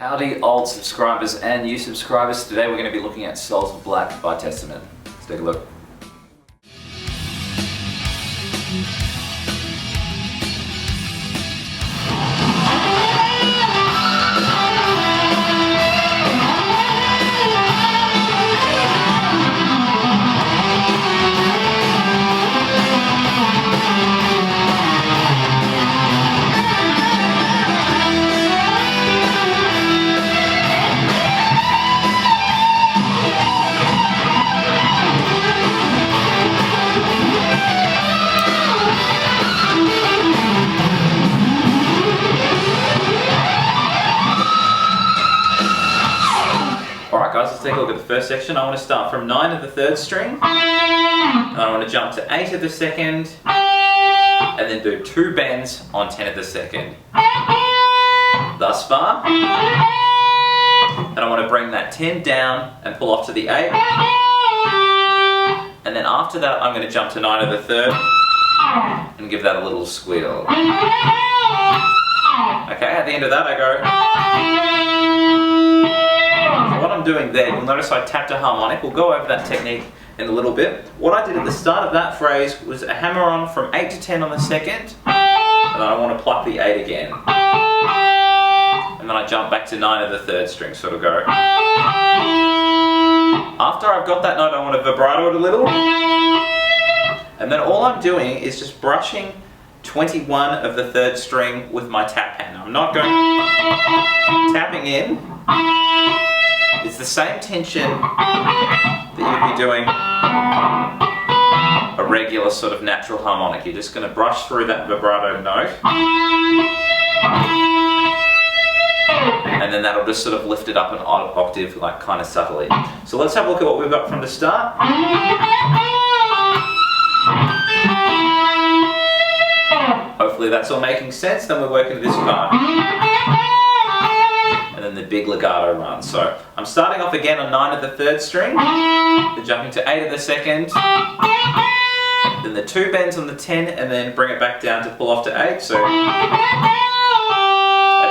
Howdy old subscribers and new subscribers. Today we're going to be looking at Souls of Black by Testament. Let's take a look. Alright guys, let's take a look at the first section. I want to start from 9 of the 3rd string, and I want to jump to 8 of the 2nd, and then do 2 bends on 10 of the 2nd. Thus far. And I want to bring that 10 down and pull off to the 8. And then after that I'm going to jump to 9 of the 3rd and give that a little squeal. Okay, at the end of that I go. What I'm doing there, you'll notice I tapped a harmonic. We'll go over that technique in a little bit. What I did at the start of that phrase was a hammer on from 8 to 10 on the 2nd, and then I want to pluck the 8 again. And then I jump back to 9 of the 3rd string, sort of go. After I've got that note, I want to vibrato it a little. And then all I'm doing is just brushing 21 of the 3rd string with my tap hand. I'm not going tapping in. It's the same tension that you'd be doing a regular sort of natural harmonic. You're just going to brush through that vibrato note, and then that'll just sort of lift it up an octave, like kind of subtly. So let's have a look at what we've got from the start. Hopefully that's all making sense. Then we're working to this part. And then the big legato run. So I'm starting off again on 9 of the 3rd string, then jumping to 8 of the 2nd, then the 2 bends on the 10, and then bring it back down to pull off to 8. So at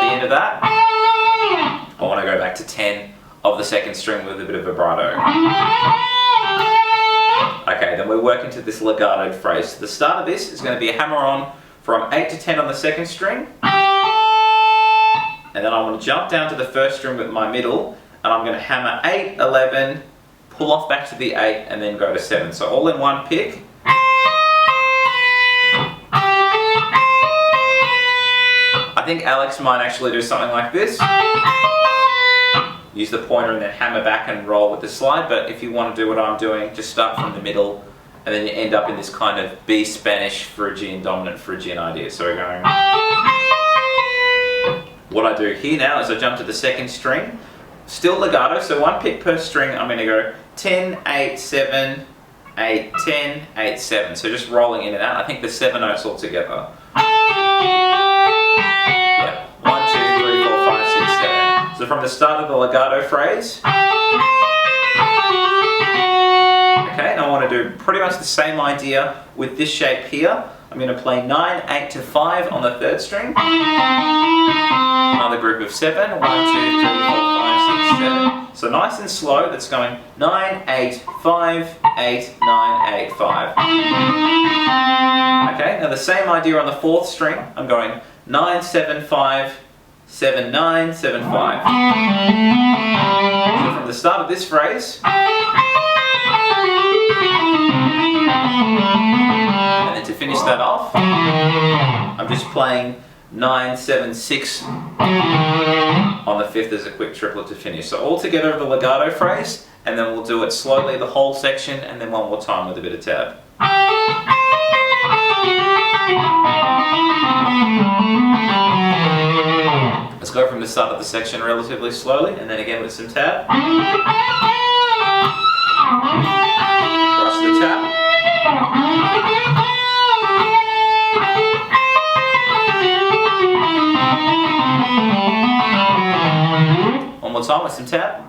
the end of that, I want to go back to 10 of the 2nd string with a bit of vibrato. Okay, then we're working to this legato phrase. So the start of this is going to be a hammer on from 8 to 10 on the 2nd string. And then I want to jump down to the 1st string with my middle, and I'm going to hammer 8, 11, pull off back to the 8, and then go to 7. So all in one pick. I think Alex might actually do something like this. Use the pointer and then hammer back and roll with the slide, but if you want to do what I'm doing, just start from the middle, and then you end up in this kind of B Spanish Phrygian, dominant Phrygian idea. So we're going. What I do here now is I jump to the 2nd string, still legato, so 1 pick per string. I'm going to go 10, 8, 7, 8, 10, 8, 7. So just rolling in and out. I think there's 7 notes all together. Yeah, 1, 2, 3, 4, 5, 6, 7. So from the start of the legato phrase. Okay, and I want to do pretty much the same idea with this shape here. I'm going to play 9, 8 to 5 on the 3rd string. Another group of 7. 1, 2, 3, 4, 5, 6, 7. So nice and slow, that's going 9, 8, 5, 8, 9, 8, 5. Okay, now the same idea on the 4th string. I'm going 9, 7, 5, 7, 9, 7, 5. So from the start of this phrase, and then to finish that off, I'm just playing 9, 7, 6 on the 5th as a quick triplet to finish. So all together the legato phrase, and then we'll do it slowly the whole section, and then one more time with a bit of tab. Let's go from the start of the section relatively slowly, and then again with some tab. Brush the tab. One more time with some tab.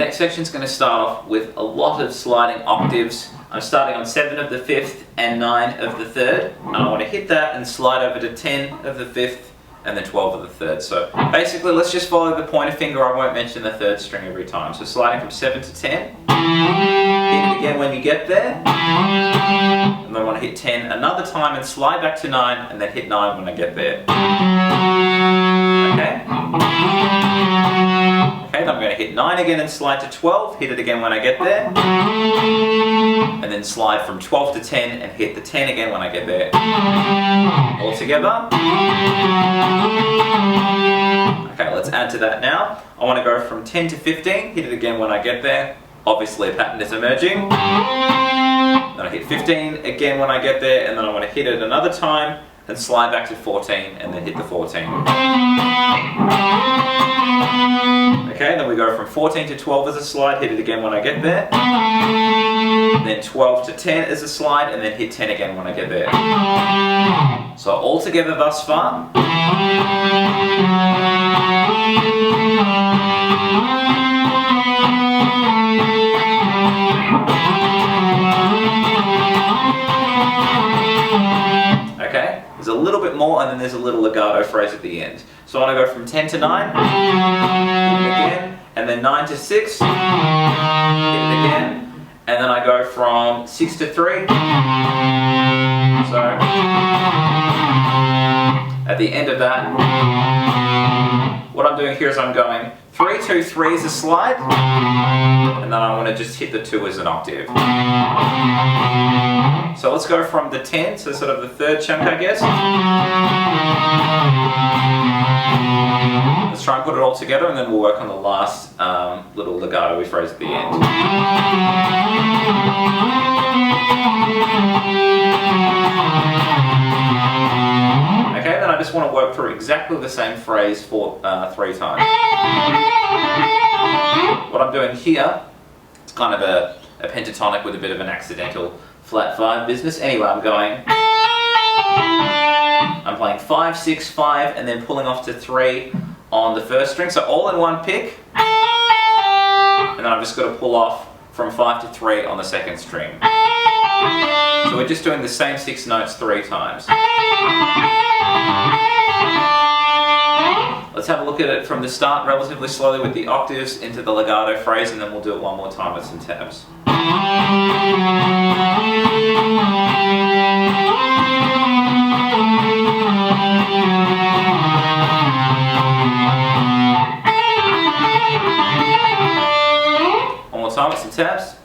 next section is going to start off with a lot of sliding octaves. I'm starting on 7 of the 5th and 9 of the 3rd, and I want to hit that and slide over to 10 of the 5th and then 12 of the 3rd. So basically, let's just follow the pointer finger. I won't mention the 3rd string every time. So sliding from 7 to 10, hit it again when you get there, and then I want to hit 10 another time and slide back to 9, and then hit 9 when I get there. Okay? Okay, then I'm going to hit 9 again and slide to 12, hit it again when I get there, and then slide from 12 to 10 and hit the 10 again when I get there. All together. Okay, let's add to that now. I want to go from 10 to 15, hit it again when I get there. Obviously a pattern is emerging. Then I hit 15 again when I get there, and then I want to hit it another time and slide back to 14 and then hit the 14. Okay, then we go from 14 to 12 as a slide, hit it again when I get there. Then 12 to 10 as a slide, and then hit 10 again when I get there. So all together thus far. Okay, there's a little bit more and then there's a little legato phrase at the end. So I want to go from 10 to 9, hit it again, and then 9 to 6, hit it again, and then I go from 6 to 3. So at the end of that, what I'm doing here is I'm going 3, 2, 3 as a slide, and then I want to just hit the 2 as an octave. So let's go from the 10, so sort of the 3rd chunk, I guess. Let's try and put it all together, and then we'll work on the last little legato-y phrase at the end. Okay, then I just want to work through exactly the same phrase for 3 times. What I'm doing here, it's kind of a pentatonic with a bit of an accidental flat 5 business. Anyway, I'm playing 5, 6, 5, and then pulling off to 3 on the 1st string, so all in one pick, and then I've just got to pull off from 5 to 3 on the 2nd string. So we're just doing the same 6 notes 3 times. Let's have a look at it from the start relatively slowly with the octaves into the legato phrase, and then we'll do it one more time with some tabs. One more time with some tabs.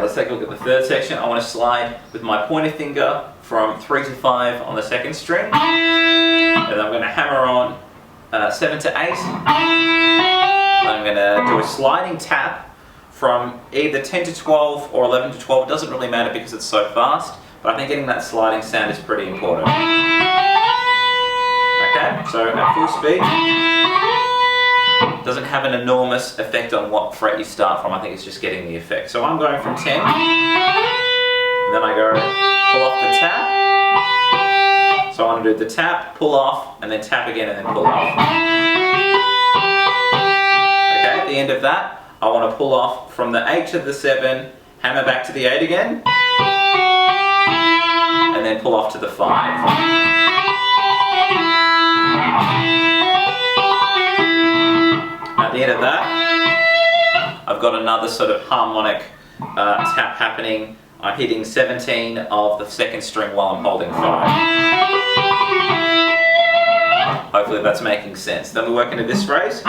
Let's take a look at the 3rd section. I want to slide with my pointer finger from 3 to 5 on the 2nd string, and then I'm going to hammer on 7 to 8. I'm going to do a sliding tap from either 10 to 12 or 11 to 12. It doesn't really matter because it's so fast, but I think getting that sliding sound is pretty important. Okay, so at full speed. Doesn't have an enormous effect on what fret you start from. I think it's just getting the effect. So I'm going from 10, and then I go pull off the tap. So I want to do the tap, pull off, and then tap again and then pull off. Okay, at the end of that, I want to pull off from the 8 to the 7, hammer back to the 8 again, and then pull off to the 5. At the end of that, I've got another sort of harmonic tap happening. I'm hitting 17 of the 2nd string while I'm holding 5. Hopefully that's making sense. Then we work into this phrase.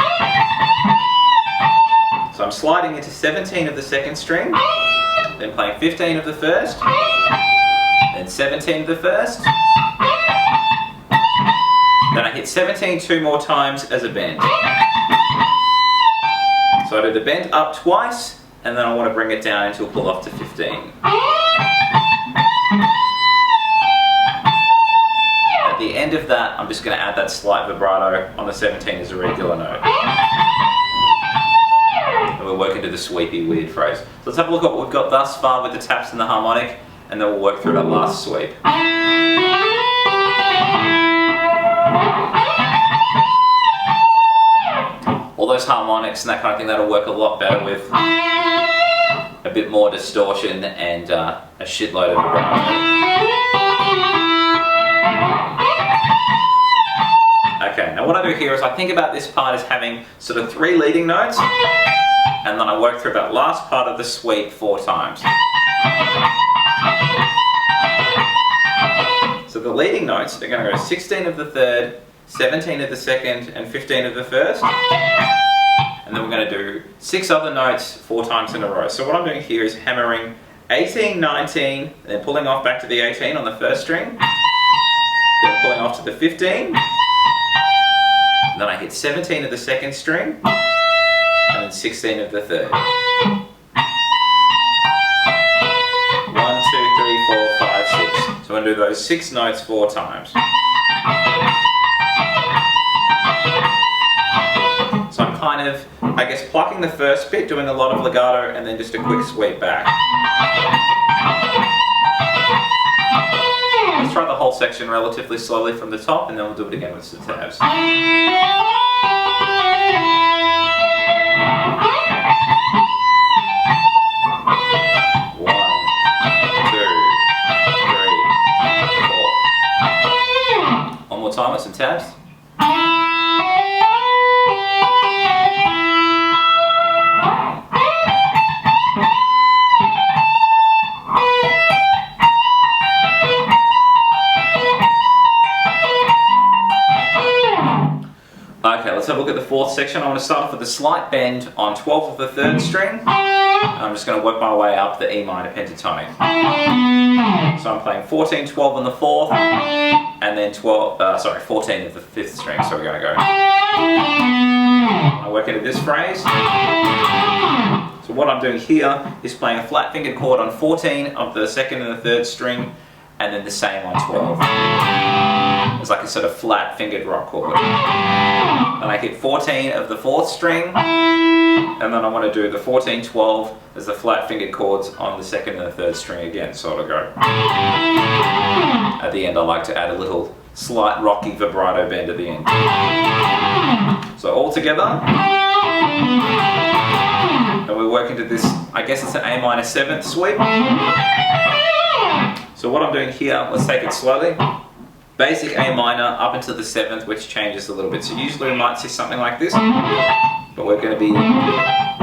So I'm sliding into 17 of the 2nd string, then playing 15 of the 1st, then 17 of the 1st, then I hit 17 2 more times as a bend. So I do the bend up twice, and then I want to bring it down until pull off to 15. At the end of that, I'm just going to add that slight vibrato on the 17 as a regular note. And we'll work into the sweepy weird phrase. So let's have a look at what we've got thus far with the taps and the harmonic, and then we'll work through that last sweep. All those harmonics and that kind of thing, that'll work a lot better with a bit more distortion and a shitload of vibrato. Okay, now what I do here is I think about this part as having sort of 3 leading notes, and then I work through that last part of the sweep 4 times. So the leading notes, they're going to go 16 of the 3rd, 17 of the 2nd, and 15 of the 1st. And then we're going to do 6 other notes 4 times in a row. So what I'm doing here is hammering 18, 19, and then pulling off back to the 18 on the 1st string, then pulling off to the 15, and then I hit 17 of the 2nd string, and then 16 of the 3rd. 1, 2, 3, 4, 5, 6. So I'm going to do those 6 notes 4 times. So I'm kind of, I guess, plucking the first bit, doing a lot of legato, and then just a quick sweep back. Let's try the whole section relatively slowly from the top, and then we'll do it again with some tabs. 1, 2, 3, 4. One more time with some tabs. Okay, let's have a look at the 4th section. I want to start off with a slight bend on 12 of the 3rd string. I'm just going to work my way up the E minor pentatonic. So I'm playing 14, 12 on the 4th, and then 14 of the 5th string. So we're going to go. I work into this phrase. So what I'm doing here is playing a flat fingered chord on 14 of the 2nd and the 3rd string, and then the same on 12. It's like a sort of flat fingered rock chord. Then I hit 14 of the 4th string, and then I want to do the 14, 12 as the flat fingered chords on the 2nd and the 3rd string again, so it'll go. At the end I like to add a little slight rocky vibrato bend at the end. So all together, and we work into this, I guess it's an A minor 7th sweep. So what I'm doing here, let's take it slowly. Basic A minor up into the 7th, which changes a little bit. So usually we might see something like this, but we're going to be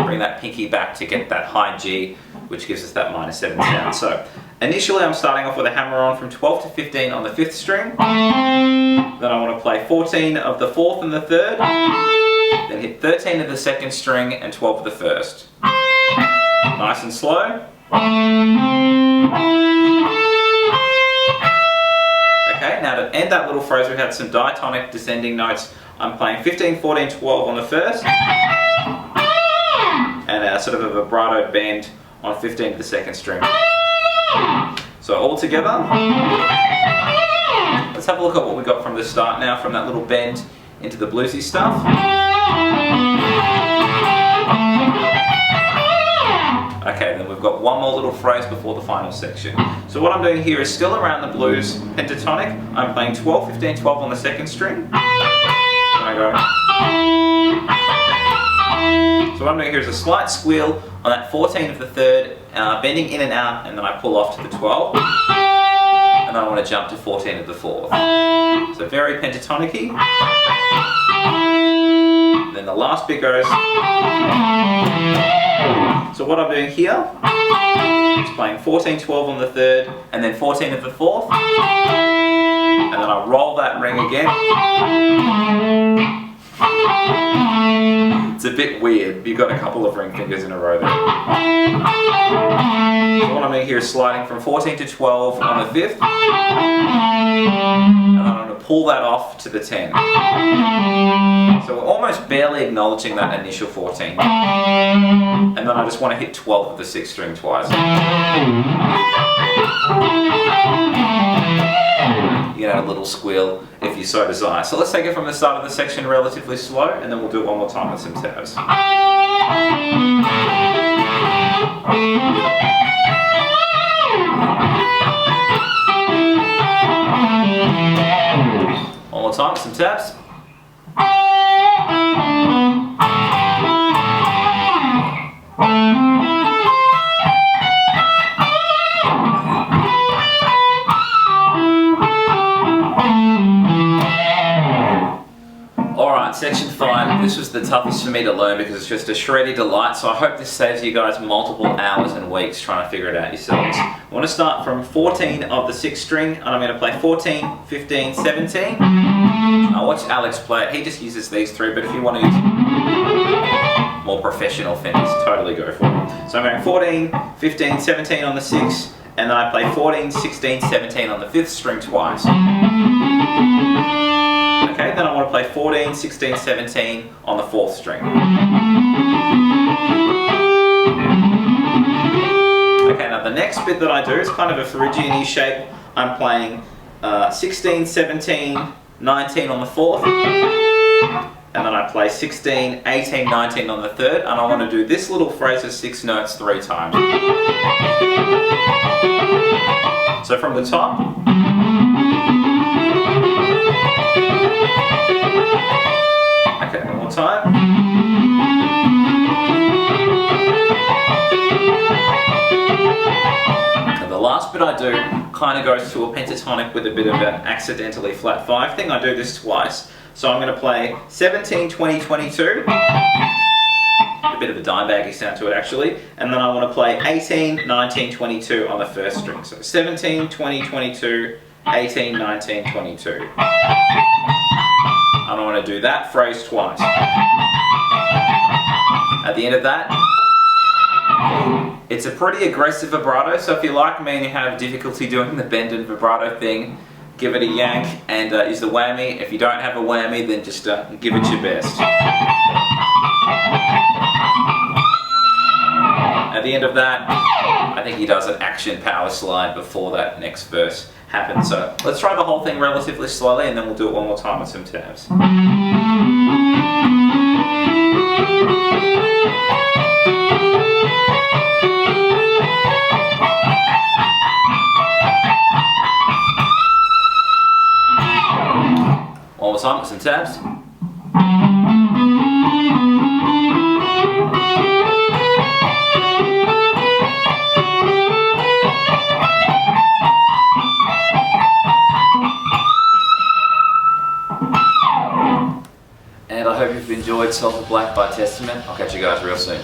bring that pinky back to get that high G, which gives us that minor 7 sound. So initially I'm starting off with a hammer on from 12 to 15 on the 5th string. Then I want to play 14 of the 4th and the 3rd. Then hit 13 of the 2nd string and 12 of the 1st. Nice and slow. Okay, now to end that little phrase, we had some diatonic descending notes. I'm playing 15, 14, 12 on the 1st, and a sort of a vibrato bend on 15 to the 2nd string. So all together, let's have a look at what we got from the start now, from that little bend into the bluesy stuff. Okay, then we've got one more little phrase before the final section. So what I'm doing here is still around the blues pentatonic. I'm playing 12, 15, 12 on the 2nd string. And I go. So what I'm doing here is a slight squeal on that 14 of the 3rd, bending in and out, and then I pull off to the 12. And then I want to jump to 14 of the 4th. So very pentatonic-y. Then the last bit goes. So what I'm doing here is playing 14, 12 on the 3rd, and then 14 of the 4th, and then I roll that ring again. It's a bit weird, you've got a couple of ring fingers in a row there. So what I'm doing here is sliding from 14 to 12 on the 5th, and then I'm going to pull that off to the 10. So we're almost barely acknowledging that initial 14. And then I just want to hit 12 of the 6th string twice. You get a little squeal if you so desire. So let's take it from the start of the section relatively slow, and then we'll do it one more time with some tabs. One more time with some tabs. Alright, section 5. This was the toughest for me to learn because it's just a shreddy delight, so I hope this saves you guys multiple hours and weeks trying to figure it out yourselves. I want to start from 14 of the 6th string, and I'm going to play 14, 15, 17. I watch Alex play it. He just uses these 3, but if you want to use more professional fingers, totally go for it. So I'm going 14, 15, 17 on the 6th, and then I play 14, 16, 17 on the 5th string twice. Okay, then I want to play 14, 16, 17 on the 4th string. Okay, now the next bit that I do is kind of a Phrygian shape. I'm playing 16, 17, 19 on the 4th, and then I play 16, 18, 19 on the 3rd, and I want to do this little phrase of 6 notes 3 times. So from the top, okay, one more time. And the last bit I do kind of goes to a pentatonic with a bit of an accidentally flat 5 thing. I do this twice. So I'm going to play 17, 20, 22. A bit of a dime baggy sound to it actually. And then I want to play 18, 19, 22 on the 1st string. So 17, 20, 22, 18, 19, 22. And I want to do that phrase twice. At the end of that, it's a pretty aggressive vibrato, so if you're like me and you have difficulty doing the bend and vibrato thing, give it a yank and use the whammy. If you don't have a whammy, then just give it your best. At the end of that, I think he does an action power slide before that next verse happens. So let's try the whole thing relatively slowly, and then we'll do it one more time with some tabs. One more time with some tabs. And I hope you've enjoyed Zoupa Black by Testament. I'll catch you guys real soon.